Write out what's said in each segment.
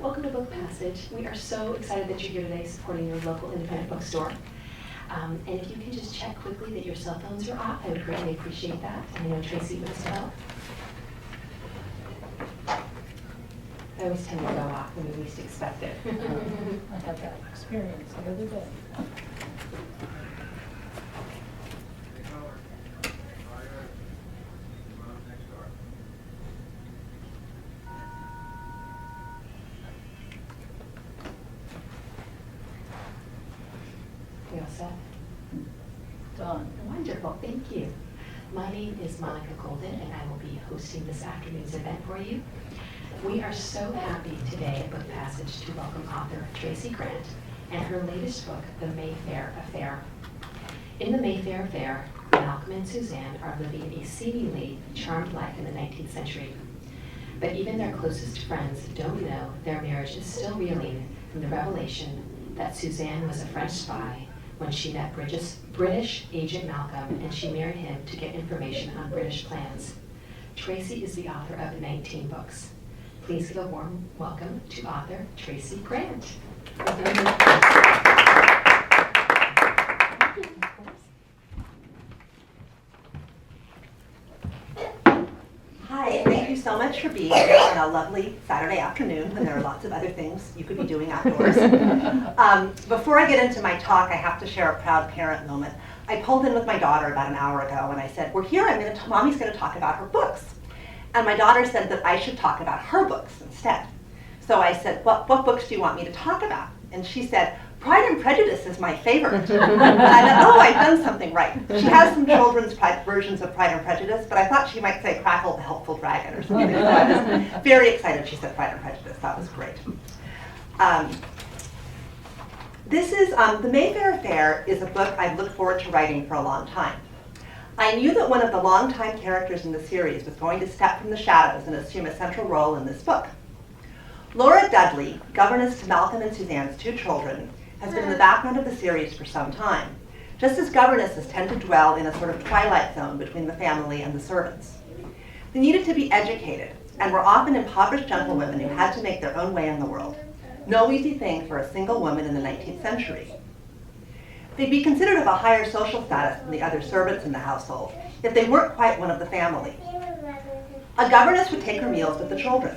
Welcome to Book Passage. We are so excited that you're here today supporting your local independent bookstore. And if you can just check quickly that your cell phones are off, I would greatly appreciate that. And I know Tracy would as well. I always tend to go off when we least expect it. I had that experience the other day. You all set? Done. Wonderful, thank you. My name is Monica Golden, and I will be hosting this afternoon's event for you. We are so happy today at Book Passage to welcome author Tracy Grant and her latest book, The Mayfair Affair. In The Mayfair Affair, Malcolm and Suzanne are living a seemingly charmed life in the 19th century. But even their closest friends don't know their marriage is still reeling from the revelation that Suzanne was a French spy when she met British agent Malcolm, and she married him to get information on British plans. Tracy is the author of 19 books. Please give a warm welcome to author Tracy Grant. Hi, thank you so much for being here on a lovely Saturday afternoon when there are lots of other things you could be doing outdoors. Before I get into my talk, I have to share a proud parent moment. I pulled in with my daughter about an hour ago and I said, we're here, Mommy's going to talk about her books. And my daughter said that I should talk about her books instead. So I said, what books do you want me to talk about? And she said, Pride and Prejudice is my favorite. And I thought, oh, I've done something right. She has some children's versions of Pride and Prejudice, but I thought she might say Crackle the Helpful Dragon or something. So I was very excited she said Pride and Prejudice. That was great. This is, The Mayfair Affair is a book I've looked forward to writing for a long time. I knew that one of the longtime characters in the series was going to step from the shadows and assume a central role in this book. Laura Dudley, governess to Malcolm and Suzanne's two children, has been in the background of the series for some time, just as governesses tend to dwell in a sort of twilight zone between the family and the servants. They needed to be educated, and were often impoverished gentlewomen who had to make their own way in the world. No easy thing for a single woman in the 19th century. They'd be considered of a higher social status than the other servants in the household if they weren't quite one of the family. A governess would take her meals with the children.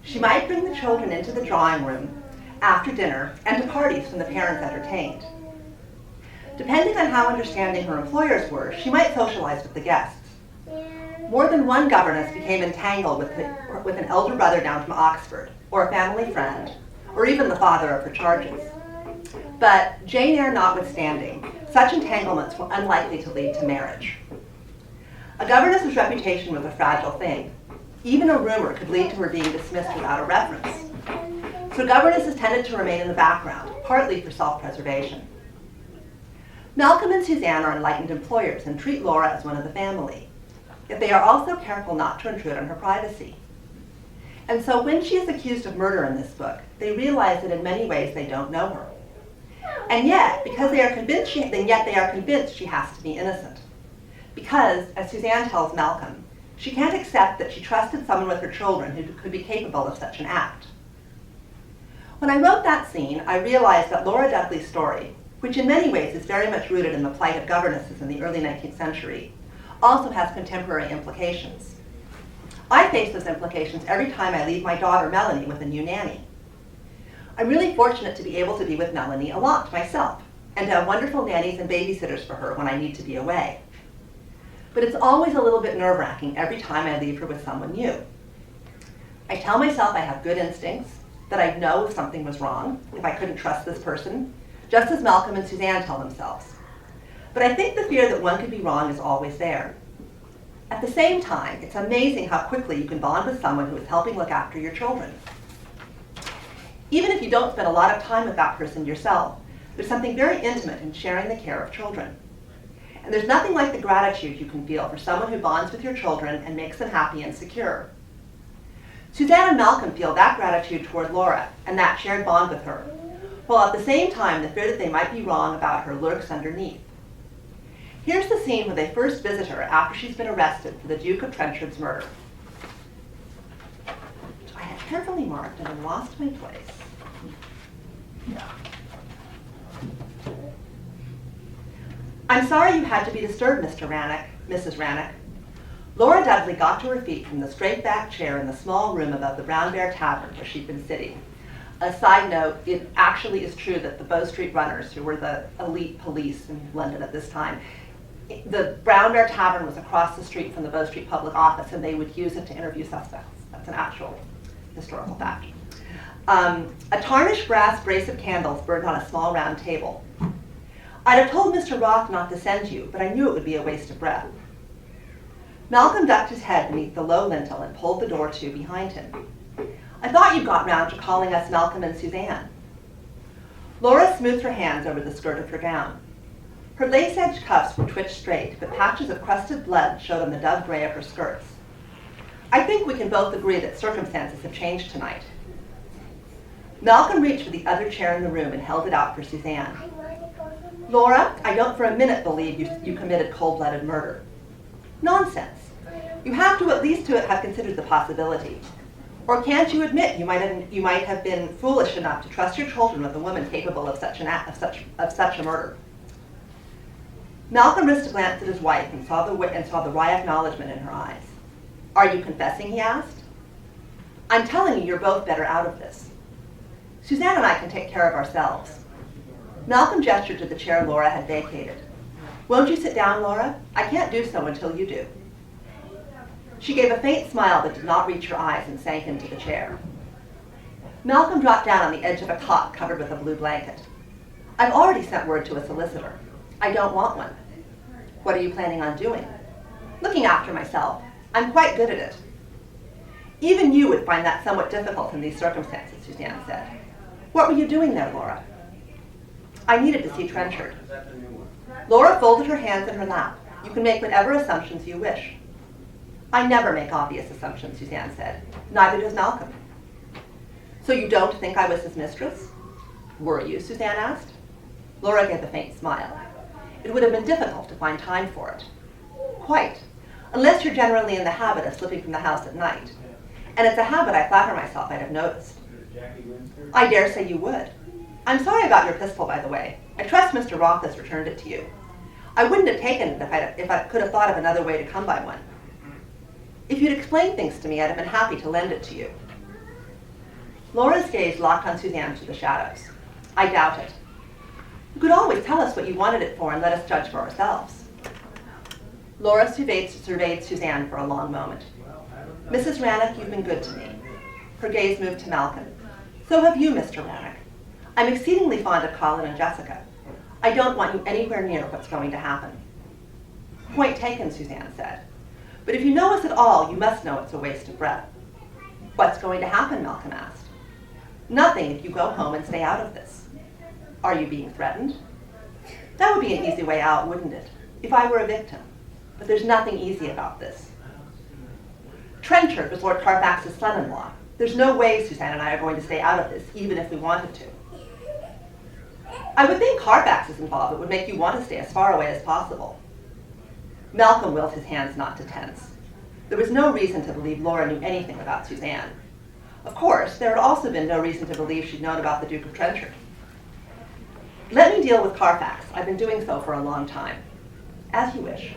She might bring the children into the drawing room after dinner and to parties when the parents entertained. Depending on how understanding her employers were, she might socialize with the guests. More than one governess became entangled with an elder brother down from Oxford, or a family friend, or even the father of her charges. But Jane Eyre notwithstanding, such entanglements were unlikely to lead to marriage. A governess's reputation was a fragile thing. Even a rumor could lead to her being dismissed without a reference. So governesses tended to remain in the background, partly for self-preservation. Malcolm and Suzanne are enlightened employers and treat Laura as one of the family, yet they are also careful not to intrude on her privacy. And so when she is accused of murder in this book, they realize that in many ways they don't know her. And yet, because they are convinced she has to be innocent. Because, as Suzanne tells Malcolm, she can't accept that she trusted someone with her children who could be capable of such an act. When I wrote that scene, I realized that Laura Dudley's story, which in many ways is very much rooted in the plight of governesses in the early 19th century, also has contemporary implications. I face those implications every time I leave my daughter Melanie with a new nanny. I'm really fortunate to be able to be with Melanie a lot myself, and to have wonderful nannies and babysitters for her when I need to be away. But it's always a little bit nerve-wracking every time I leave her with someone new. I tell myself I have good instincts, that I'd know if something was wrong, if I couldn't trust this person, just as Malcolm and Suzanne tell themselves. But I think the fear that one could be wrong is always there. At the same time, it's amazing how quickly you can bond with someone who is helping look after your children. Even if you don't spend a lot of time with that person yourself, there's something very intimate in sharing the care of children. And there's nothing like the gratitude you can feel for someone who bonds with your children and makes them happy and secure. Suzanne and Malcolm feel that gratitude toward Laura and that shared bond with her, while at the same time the fear that they might be wrong about her lurks underneath. Here's the scene where they first visit her after she's been arrested for the Duke of Trenchard's murder. carefully marked and I lost my place. Yeah. I'm sorry you had to be disturbed, Mr. Rannoch, Mrs. Rannoch. Laura Dudley got to her feet from the straight-back chair in the small room above the Brown Bear Tavern where she'd been sitting. A side note, it actually is true that the Bow Street Runners, who were the elite police in London at this time, the Brown Bear Tavern was across the street from the Bow Street Public Office, and they would use it to interview suspects. That's an actual historical fact. A tarnished brass brace of candles burned on a small round table. I'd have told Mr. Roth not to send you, but I knew it would be a waste of breath. Malcolm ducked his head beneath the low lintel and pulled the door to behind him. I thought you'd got round to calling us Malcolm and Suzanne. Laura smoothed her hands over the skirt of her gown. Her lace-edged cuffs were twitched straight, but patches of crusted blood showed on the dove gray of her skirts. I think we can both agree that circumstances have changed tonight. Malcolm reached for the other chair in the room and held it out for Suzanne. Laura, I don't for a minute believe you committed cold-blooded murder. Nonsense. You have to at least have considered the possibility. Or can't you admit you might have been foolish enough to trust your children with a woman capable of such a murder? Malcolm risked a glance at his wife and saw the wry acknowledgement in her eyes. Are you confessing, he asked. I'm telling you, you're both better out of this. Suzanne and I can take care of ourselves. Malcolm gestured to the chair Laura had vacated. Won't you sit down, Laura? I can't do so until you do. She gave a faint smile that did not reach her eyes and sank into the chair. Malcolm dropped down on the edge of a cot covered with a blue blanket. I've already sent word to a solicitor. I don't want one. What are you planning on doing? Looking after myself. I'm quite good at it. Even you would find that somewhat difficult in these circumstances, Suzanne said. What were you doing there, Laura? I needed to see Trenchard. Laura folded her hands in her lap. You can make whatever assumptions you wish. I never make obvious assumptions, Suzanne said. Neither does Malcolm. So you don't think I was his mistress? Were you, Suzanne asked. Laura gave a faint smile. It would have been difficult to find time for it. Quite, unless you're generally in the habit of slipping from the house at night. And it's a habit I flatter myself I'd have noticed. I dare say you would. I'm sorry about your pistol, by the way. I trust Mr. Roth has returned it to you. I wouldn't have taken it if I could have thought of another way to come by one. If you'd explained things to me, I'd have been happy to lend it to you. Laura's gaze locked on Suzanne through the shadows. I doubt it. You could always tell us what you wanted it for and let us judge for ourselves. Laura surveyed Suzanne for a long moment. Mrs. Rannoch, you've been good to me. Her gaze moved to Malcolm. So have you, Mr. Rannoch. I'm exceedingly fond of Colin and Jessica. I don't want you anywhere near what's going to happen. Point taken, Suzanne said. But if you know us at all, you must know it's a waste of breath. What's going to happen, Malcolm asked. Nothing if you go home and stay out of this. Are you being threatened? That would be an easy way out, wouldn't it? If I were a victim. But there's nothing easy about this. Trenchard was Lord Carfax's son-in-law. There's no way Suzanne and I are going to stay out of this, even if we wanted to. I would think Carfax is involved. It would make you want to stay as far away as possible. Malcolm willed his hands not to tense. There was no reason to believe Laura knew anything about Suzanne. Of course, there had also been no reason to believe she'd known about the Duke of Trenchard. Let me deal with Carfax. I've been doing so for a long time. As you wish.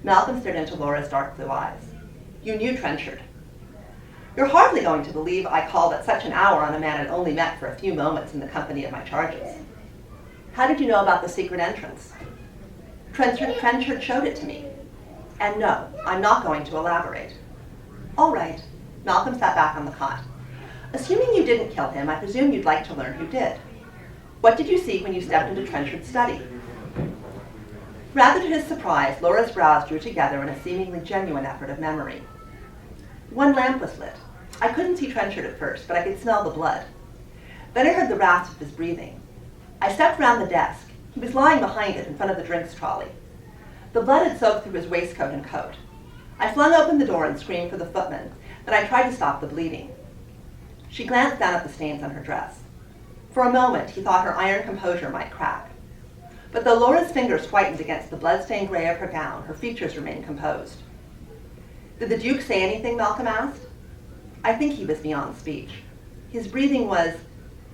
Malcolm stared into Laura's dark blue eyes. You knew Trenchard. You're hardly going to believe I called at such an hour on a man I'd only met for a few moments in the company of my charges. How did you know about the secret entrance? Trenchard showed it to me. And no, I'm not going to elaborate. All right. Malcolm sat back on the cot. Assuming you didn't kill him, I presume you'd like to learn who did. What did you see when you stepped into Trenchard's study? Rather to his surprise, Laura's brows drew together in a seemingly genuine effort of memory. One lamp was lit. I couldn't see Trenchard at first, but I could smell the blood. Then I heard the rasp of his breathing. I stepped round the desk. He was lying behind it in front of the drinks trolley. The blood had soaked through his waistcoat and coat. I flung open the door and screamed for the footman, then I tried to stop the bleeding. She glanced down at the stains on her dress. For a moment, he thought her iron composure might crack. But though Laura's fingers whitened against the blood-stained gray of her gown, her features remained composed. Did the Duke say anything, Malcolm asked? I think he was beyond speech. His breathing was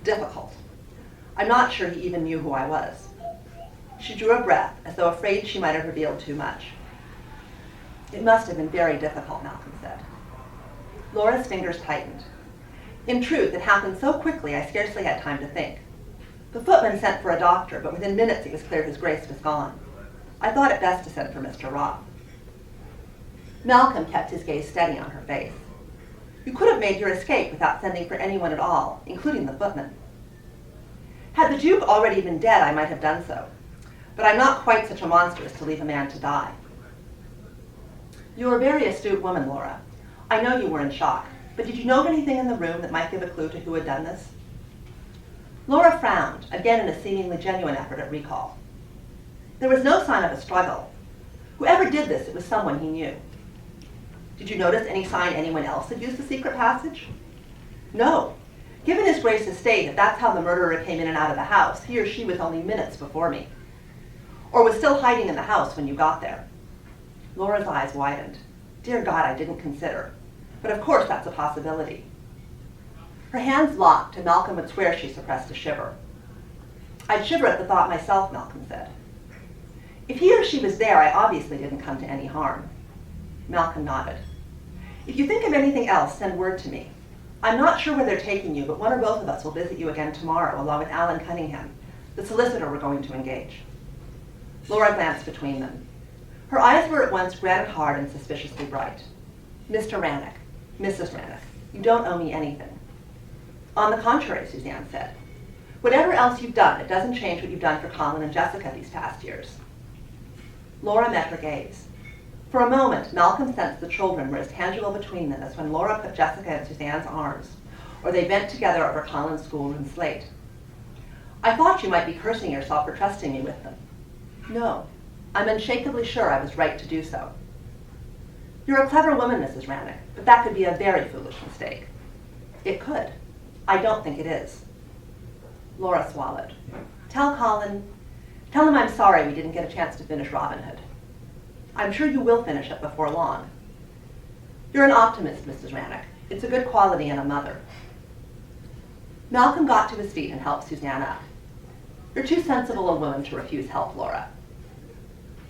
difficult. I'm not sure he even knew who I was. She drew a breath, as though afraid she might have revealed too much. It must have been very difficult, Malcolm said. Laura's fingers tightened. In truth, it happened so quickly I scarcely had time to think. The footman sent for a doctor, but within minutes it was clear his grace was gone. I thought it best to send for Mr. Roth. Malcolm kept his gaze steady on her face. You could have made your escape without sending for anyone at all, including the footman. Had the Duke already been dead, I might have done so. But I'm not quite such a monster as to leave a man to die. You're a very astute woman, Laura. I know you were in shock, but did you note anything in the room that might give a clue to who had done this? Laura frowned, again in a seemingly genuine effort at recall. There was no sign of a struggle. Whoever did this, it was someone he knew. Did you notice any sign anyone else had used the secret passage? No. Given his Grace's state, if that's how the murderer came in and out of the house, he or she was only minutes before me. Or was still hiding in the house when you got there. Laura's eyes widened. Dear God, I didn't consider. But of course that's a possibility. Her hands locked, and Malcolm would swear she suppressed a shiver. I'd shiver at the thought myself, Malcolm said. If he or she was there, I obviously didn't come to any harm. Malcolm nodded. If you think of anything else, send word to me. I'm not sure where they're taking you, but one or both of us will visit you again tomorrow, along with Alan Cunningham, the solicitor we're going to engage. Laura glanced between them. Her eyes were at once granite hard and suspiciously bright. Mr. Rannoch, Mrs. Rannoch, you don't owe me anything. On the contrary, Suzanne said. Whatever else you've done, it doesn't change what you've done for Colin and Jessica these past years. Laura met her gaze. For a moment, Malcolm sensed the children were as tangible between them as when Laura put Jessica in Suzanne's arms, or they bent together over Colin's schoolroom slate. I thought you might be cursing yourself for trusting me with them. No, I'm unshakably sure I was right to do so. You're a clever woman, Mrs. Rannoch, but that could be a very foolish mistake. It could. I don't think it is. Laura swallowed. Tell him I'm sorry we didn't get a chance to finish Robin Hood. I'm sure you will finish it before long. You're an optimist, Mrs. Rannoch. It's a good quality in a mother. Malcolm got to his feet and helped Suzanne up. You're too sensible a woman to refuse help, Laura.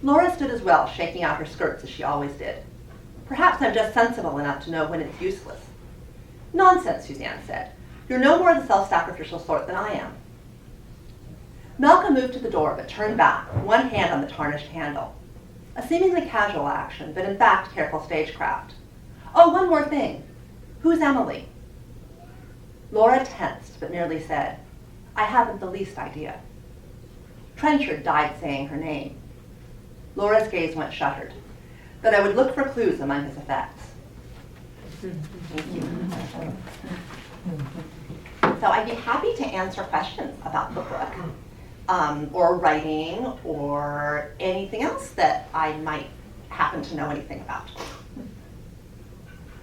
Laura stood as well, shaking out her skirts as she always did. Perhaps I'm just sensible enough to know when it's useless. Nonsense, Suzanne said. You're no more the self-sacrificial sort than I am. Malcolm moved to the door, but turned back, one hand on the tarnished handle. A seemingly casual action, but in fact careful stagecraft. Oh, one more thing. Who's Emily? Laura tensed, but merely said, I haven't the least idea. Trenchard died saying her name. Laura's gaze went shuttered. That I would look for clues among his effects. Thank you. So I'd be happy to answer questions about the book, or writing, or anything else that I might happen to know anything about.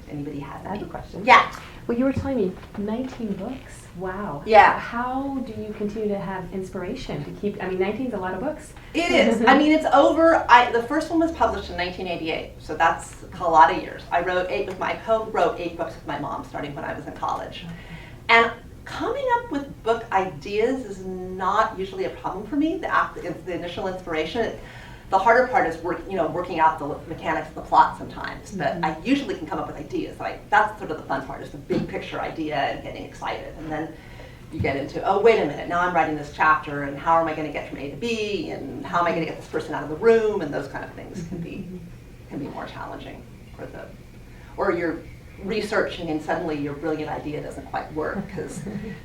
If anybody has I have any a question. Yeah. Well, you were telling me 19 books. Wow. Yeah. How do you continue to have inspiration to keep? 19 is a lot of books. It is. I mean, it's over. The first one was published in 1988, so that's a lot of years. I co-wrote 8 books with my mom, starting when I was in college. And coming up with book ideas is not usually a problem for me. The initial inspiration. The harder part is working out the mechanics of the plot sometimes. But I usually can come up with ideas. That's sort of the fun part, is the big picture idea and getting excited. And then you get into, oh, wait a minute, now I'm writing this chapter, and how am I going to get from A to B, and how am I going to get this person out of the room, and those kind of things can be more challenging or you're researching and suddenly your brilliant idea doesn't quite work because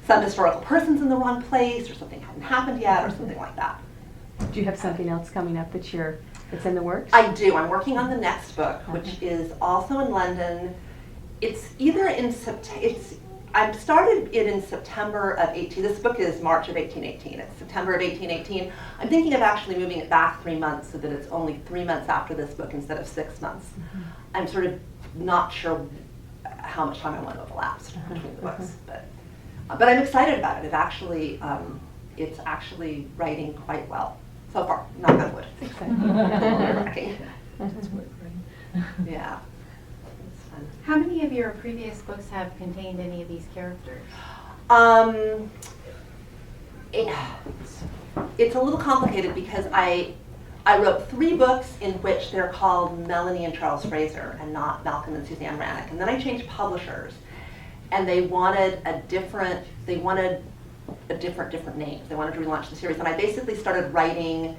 some historical person's in the wrong place, or something hadn't happened yet, or something like that. Do you have something else coming up that's in the works? I do. I'm working on the next book, which is also in London. It's either in September. I started it in September of 18. This book is March of 1818. It's September of 1818. I'm thinking of actually moving it back 3 months so that it's only 3 months after this book instead of 6 months. I'm sort of not sure how much time I want to have elapsed between the books, but I'm excited about it. It's actually writing quite well so far. Knock on wood. It's exciting. Yeah, it's fun. How many of your previous books have contained any of these characters? It's a little complicated because I wrote 3 books in which they're called Melanie and Charles Fraser and not Malcolm and Suzanne Rannick. And then I changed publishers, and they wanted different names. They wanted to relaunch the series, and I basically started writing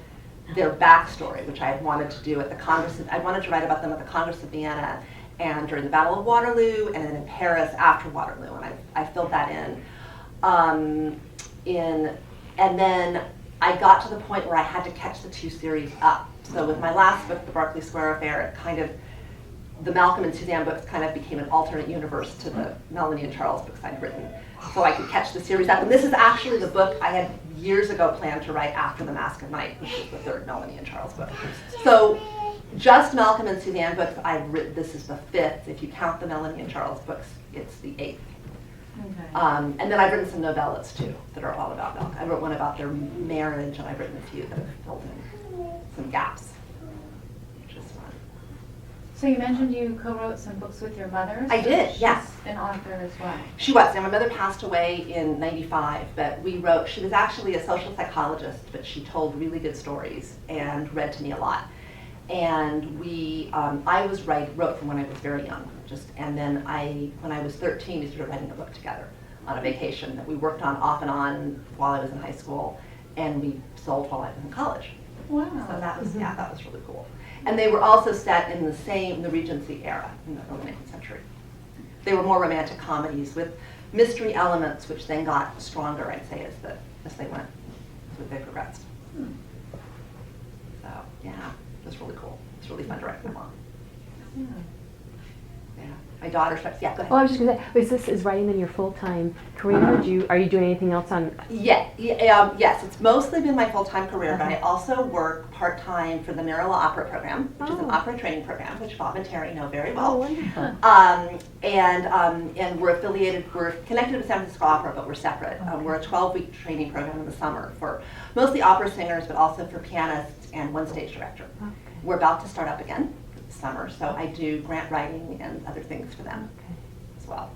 their backstory, which I had wanted to do at the Congress. I wanted to write about them at the Congress of Vienna and during the Battle of Waterloo, and then in Paris after Waterloo, and I filled that in. And then I got to the point where I had to catch the 2 series up. So with my last book, The Berkeley Square Affair, the Malcolm and Suzanne books kind of became an alternate universe to the Melanie and Charles books I'd written. So I could catch the series up. And this is actually the book I had years ago planned to write after The Mask of Night, which is the 3rd Melanie and Charles book. So just Malcolm and Suzanne books I've written, this is the 5th. If you count the Melanie and Charles books, it's the 8th. Okay. And then I've written some novellas too that are all about Malcolm. I wrote one about their marriage, and I've written a few that have filled in some gaps, which is fun. So you mentioned you co-wrote some books with your mother? I did, yes. She's an author as well. She was. Now, my mother passed away in '95, but she was actually a social psychologist, but she told really good stories and read to me a lot. And I wrote from when I was very young, and then when I was 13, we started writing a book together on a vacation that we worked on off and on while I was in high school, and we sold while I was in college. Wow. So that was really cool. And they were also set in the Regency era, in the early 19th century. They were more romantic comedies with mystery elements, which then got stronger, I'd say, as they progressed. So yeah. It was really cool. It's really fun to write for Mom. Yeah. Yeah. My daughter starts. Yeah, go ahead. Oh, I was just going to say, is writing then your full-time career? Are you doing anything else on? Yes, it's mostly been my full-time career, but I also work part-time for the Marilla Opera Program, which is an opera training program, which Bob and Terry know very well. Oh, wonderful. And we're connected with San Francisco Opera, but we're separate. We're a 12-week training program in the summer for mostly opera singers, but also for pianists and one stage director. Okay. We're about to start up again this summer, so I do grant writing and other things for them as well.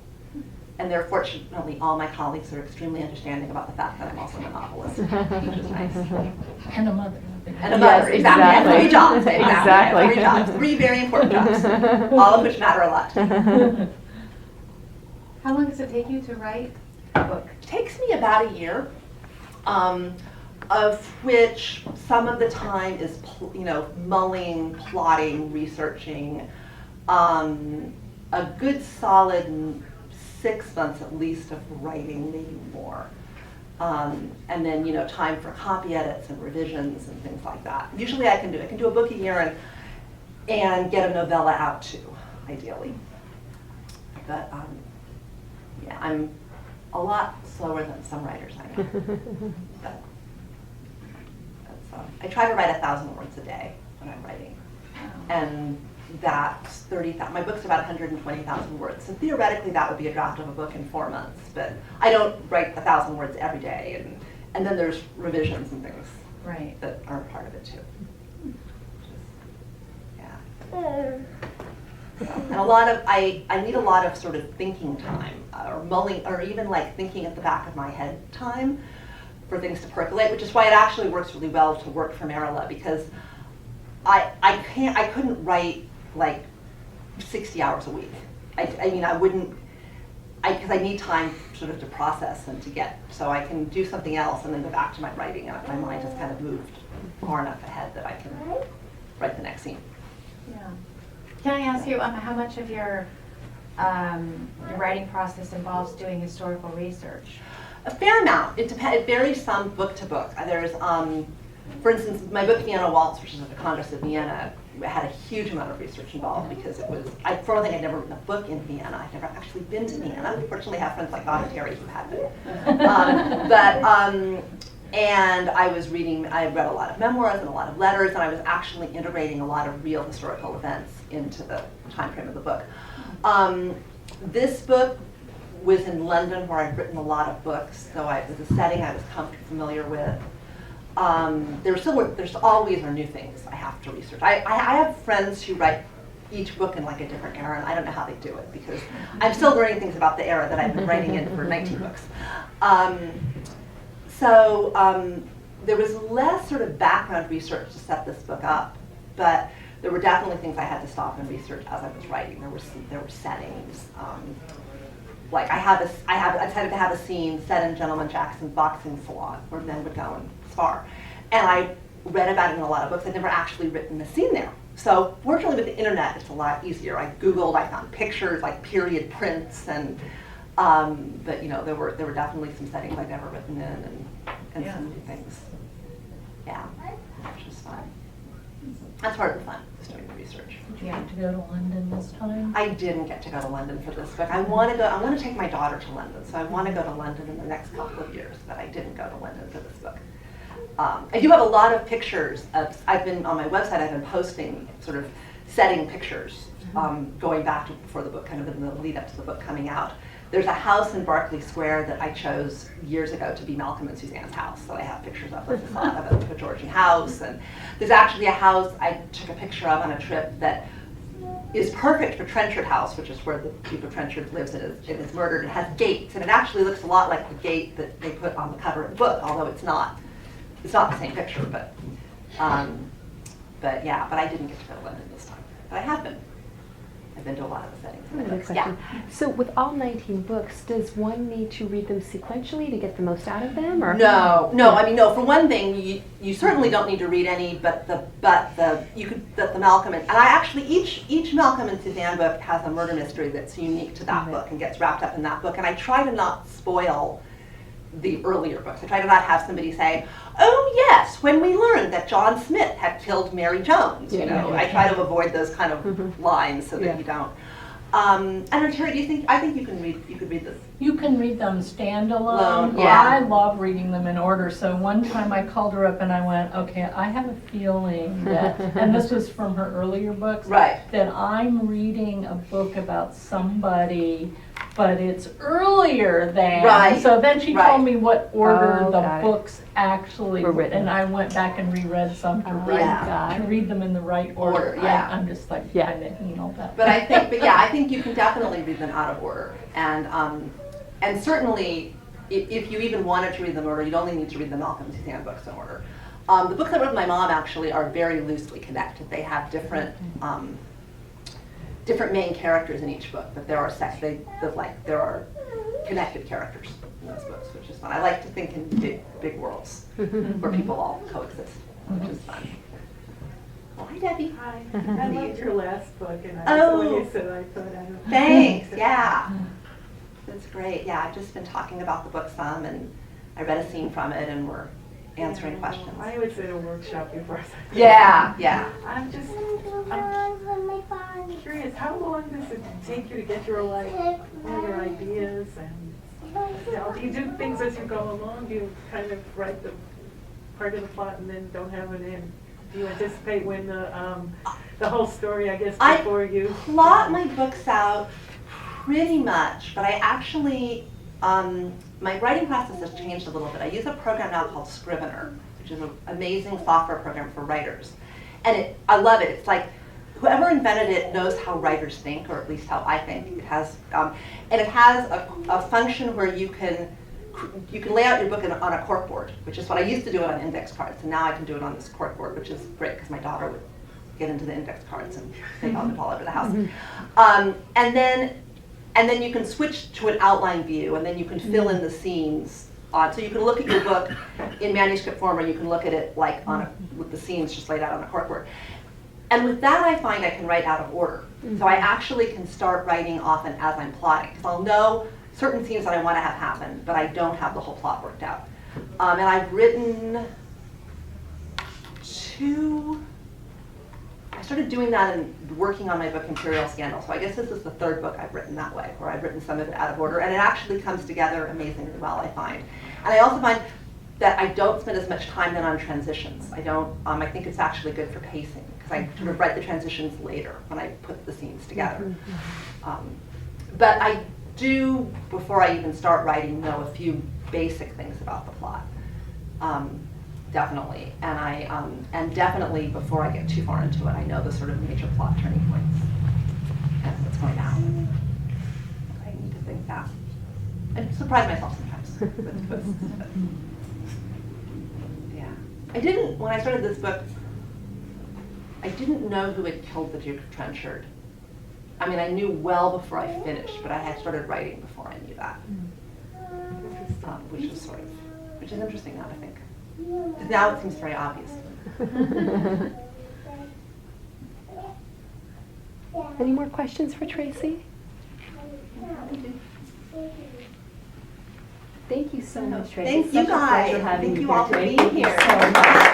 And fortunately, all my colleagues are extremely understanding about the fact that I'm also a novelist, which is nice. And a mother. And a mother, Yes, exactly. And 3 jobs, exactly. Exactly. 3 jobs, 3 very important jobs, all of which matter a lot to me. How long does it take you to write a book? It takes me about a year, of which some of the time is, mulling, plotting, researching. A good solid 6 months at least of writing, maybe more. And then, time for copy edits and revisions and things like that. Usually I can do a book a year and get a novella out too, ideally. But yeah, I'm a lot slower than some writers I know. But I try to write 1,000 words a day when I'm writing. And that's 30,000. My book's about 120,000 words. So theoretically, that would be a draft of a book in 4 months. But I don't write 1,000 words every day. And then there's revisions and things that aren't part of it too. Yeah. And I need a lot of sort of thinking time, or mulling, or even like thinking at the back of my head time for things to percolate, which is why it actually works really well to work for Marilla, because I couldn't write like 60 hours a week. I wouldn't, because I need time sort of to process and to get, so I can do something else and then go back to my writing, and my mind has kind of moved far enough ahead that I can write the next scene. Yeah. Can I ask you how much of your writing process involves doing historical research? A fair amount. It varies some book to book. There's, for instance, my book Vienna Waltz, which is at the Congress of Vienna, had a huge amount of research involved because it was, for one thing, I'd never written a book in Vienna. I'd never actually been to Vienna. Unfortunately, I have friends like Bob and Terry who had been. And I read a lot of memoirs and a lot of letters, and I was actually integrating a lot of real historical events into the time frame of the book. This book was in London, where I've written a lot of books, so it was a setting I was familiar with. There's always new things I have to research. I have friends who write each book in like a different era, and I don't know how they do it because I'm still learning things about the era that I've been writing in for 19 books. There was less sort of background research to set this book up, but there were definitely things I had to stop and research as I was writing. There were settings. Like I decided to have a scene set in Gentleman Jackson's boxing salon where men would go and spar, and I read about it in a lot of books. I'd never actually written a scene there. So fortunately with the internet, it's a lot easier. I Googled, I found pictures, like period prints, and but you know, there were definitely some settings I'd never written in, and some new things. Yeah, which was fun. That's part of the fun, just doing the research. Did you get to go to London this time? I didn't get to go to London for this book. I want to take my daughter to London, so I want to go to London in the next couple of years, but I didn't go to London for this book. I do have a lot of pictures of, on my website, I've been posting sort of setting pictures going back to before the book, kind of in the lead up to the book coming out. There's a house in Berkeley Square that I chose years ago to be Malcolm and Suzanne's house, so I have pictures of it. Of a Georgian house, and there's actually a house I took a picture of on a trip that is perfect for Trenchard House, which is where the Duke of Trenchard lives and is murdered. It has gates, and it actually looks a lot like the gate that they put on the cover of the book, although it's not the same picture, but yeah, but I didn't get to go to London this time, but I have been. I've been to a lot of the settings. Another question. So with all 19 books, does one need to read them sequentially to get the most out of them, or? No. I mean, no. For one thing, you certainly don't need to read any, but the Malcolm and I actually each Malcolm and Suzanne book has a murder mystery that's unique to that book and gets wrapped up in that book. And I try to not spoil the earlier books. I try to not have somebody say, "Oh yes, when we learned that John Smith had killed Mary Jones." I try to avoid those kind of lines so that you don't. I don't know, Terry, do you think? I think you could read this. You can read them standalone. Yeah. I love reading them in order. So one time I called her up and I went, okay, I have a feeling that, and this was from her earlier books, Right. that I'm reading a book about somebody, but it's earlier than. Right. So then she Right. told me what order Oh, the got it. books actually Were written. and I went back and reread some to, Yeah. to read them in the right order. Yeah. I'm just like, Yeah. kind of, that. But I think you can definitely read them out of order, and certainly if you even wanted to read them in order, you'd only need to read the Malcolm and Suzanne books in order. The books I wrote with my mom actually are very loosely connected. They have different main characters in each book, but there are connected characters in those books, which is fun. I like to think in big worlds where people all coexist, which is fun. Oh, hi, Debbie. Hi, I loved your last book, and I was when you said I thought I would. Thanks, yeah. That's great. Yeah, I've just been talking about the book some, and I read a scene from it, and we're answering questions. I was at a workshop before. Yeah. I'm curious, how long does it take you to get your all your ideas, and do you do things as you go along? Do you kind of write the part of the plot and then don't have it in? Do you anticipate when the whole story, I guess, before you plot my books out pretty much, but I actually, my writing process has changed a little bit. I use a program now called Scrivener, which is an amazing software program for writers. And I love it. It's like whoever invented it knows how writers think, or at least how I think. It has, and it has a function where you can lay out your book on a corkboard, which is what I used to do it on index cards, and now I can do it on this corkboard, which is great because my daughter would get into the index cards and they all fall over the house. And then you can switch to an outline view, and then you can fill in the scenes. So you can look at your book in manuscript form, or you can look at it like with the scenes just laid out on a corkboard. And with that, I find I can write out of order. So I actually can start writing often as I'm plotting, because I'll know certain scenes that I want to have happen, but I don't have the whole plot worked out. And I've written I started doing that and working on my book Imperial Scandal. So I guess this is the third book I've written that way, where I've written some of it out of order, and it actually comes together amazingly well, I find. And I also find that I don't spend as much time then on transitions. I think it's actually good for pacing, because I sort of write the transitions later when I put the scenes together. But I do, before I even start writing, know a few basic things about the plot. definitely. And definitely before I get too far into it, I know the sort of major plot turning points and what's going to happen. I need to think that. I surprise myself sometimes with twists. But yeah. When I started this book, I didn't know who had killed the Duke of Trenchard. I mean, I knew well before I finished, but I had started writing before I knew that. Which is interesting now, I think. 'Cause now it seems very obvious. Any more questions for Tracy? Thank you so much, Tracy. Thank It's you such a pleasure guys. having Thank you here all for today. being Thank you here. so much.